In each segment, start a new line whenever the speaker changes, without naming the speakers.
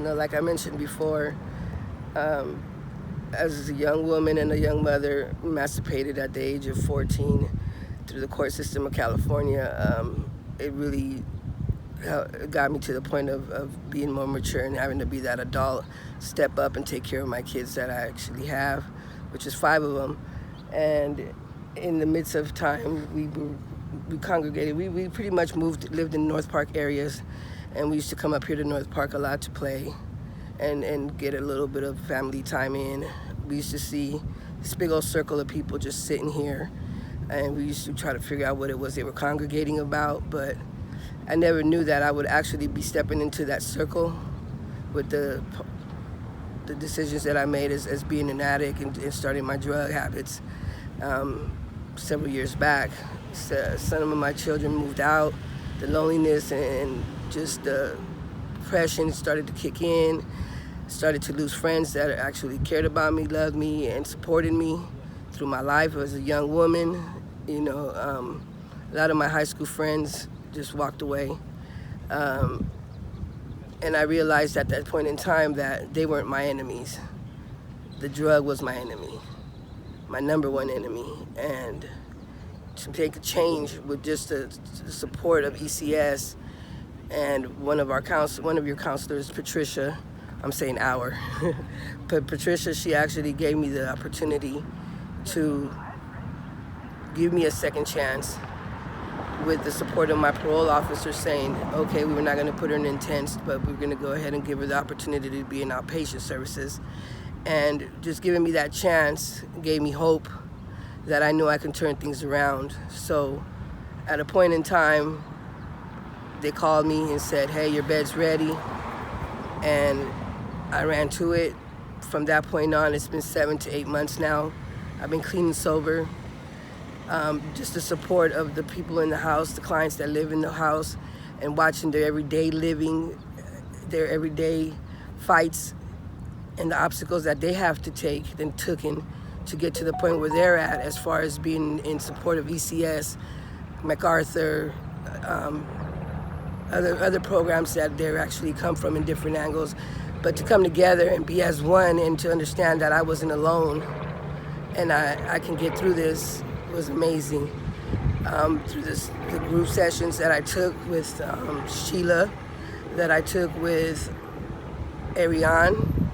Like I mentioned before, um, as a young woman and a young mother, emancipated at the age of 14 through the court system of California, it really got me to the point of being more mature and having to be that adult, step up and take care of my kids that I actually have, which is 5 of them. And in the midst of time, we congregated. We pretty much lived in North Park areas, and we used to come up here to North Park a lot to play and get a little bit of family time in. We used to see this big old circle of people just sitting here, and we used to try to figure out what it was they were congregating about, but I never knew that I would actually be stepping into that circle with the decisions that I made as being an addict and starting my drug habits several years back. So some of my children moved out, the loneliness and just the depression started to kick in, started to lose friends that actually cared about me, loved me, and supported me through my life as a young woman. A lot of my high school friends just walked away. And I realized at that point in time that they weren't my enemies. The drug was my enemy, my number one enemy. And to make a change with just the support of ECS and one of your counselors, Patricia, I'm saying our, but Patricia, she actually gave me the opportunity to give me a second chance with the support of my parole officer saying, okay, we were not going to put her in intense, but we're going to go ahead and give her the opportunity to be in outpatient services. And just giving me that chance gave me hope that I knew I can turn things around. So at a point in time, they called me and said, hey, your bed's ready. And I ran to it. From that point on, it's been 7 to 8 months now. I've been clean and sober. Just the support of the people in the house, the clients that live in the house, and watching their everyday living, their everyday fights, and the obstacles that they have to take and taken to get to the point where they're at as far as being in support of ECS, MacArthur, other programs that they actually come from in different angles. But to come together and be as one and to understand that I wasn't alone and I can get through this was amazing. Through the group sessions that I took with Sheila, that I took with Ariane,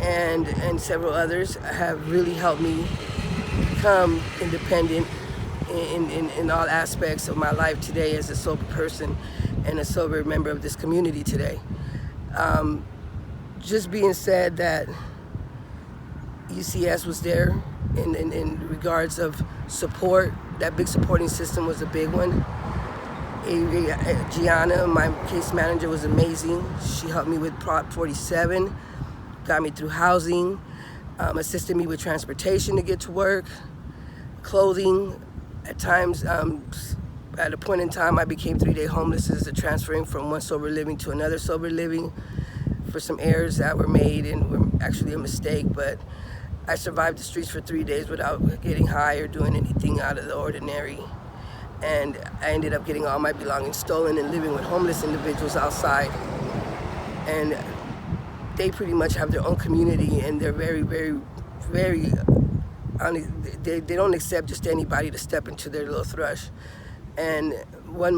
and several others have really helped me become independent in all aspects of my life today as a sober person and a sober member of this community today. Just being said that ECS was there in regards of support. That big supporting system was a big one. Gianna, my case manager, was amazing. She helped me with Prop 47, got me through housing, assisted me with transportation to get to work, clothing. At times, at a point in time, I became 3-day homeless as a transferring from one sober living to another sober living for some errors that were made and were actually a mistake, but I survived the streets for 3 days without getting high or doing anything out of the ordinary. And I ended up getting all my belongings stolen and living with homeless individuals outside. And they pretty much have their own community, and they're very, very, very, they don't accept just anybody to step into their little thrush. And one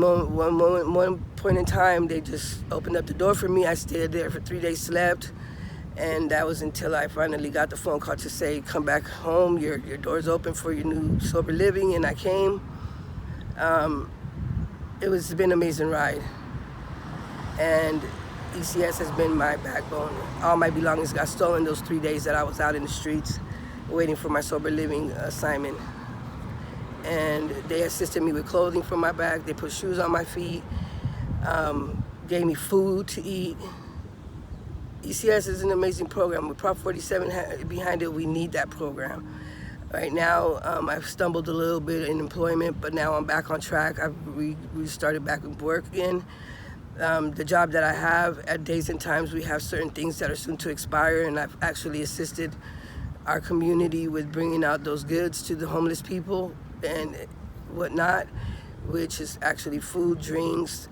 point in time, they just opened up the door for me. I stayed there for 3 days, slept. And that was until I finally got the phone call to say, come back home, your door's open for your new sober living, and I came. It's been an amazing ride. And ECS has been my backbone. All my belongings got stolen those 3 days that I was out in the streets waiting for my sober living assignment. And they assisted me with clothing for my back, they put shoes on my feet, gave me food to eat. ECS is an amazing program. With Prop 47 behind it, we need that program. Right now, I've stumbled a little bit in employment, but now I'm back on track. I've restarted back with work again. The job that I have, at days and times, we have certain things that are soon to expire, and I've actually assisted our community with bringing out those goods to the homeless people and whatnot, which is actually food, drinks,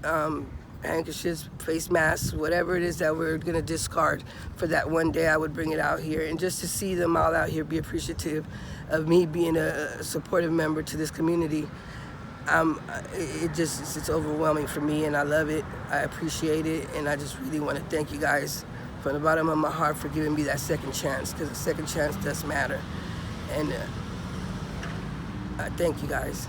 handkerchiefs, face masks, whatever it is that we're going to discard for that one day, I would bring it out here. And just to see them all out here be appreciative of me being a supportive member to this community, it's overwhelming for me, and I love it. I appreciate it, and I just really want to thank you guys from the bottom of my heart for giving me that second chance, because a second chance does matter. And I thank you guys.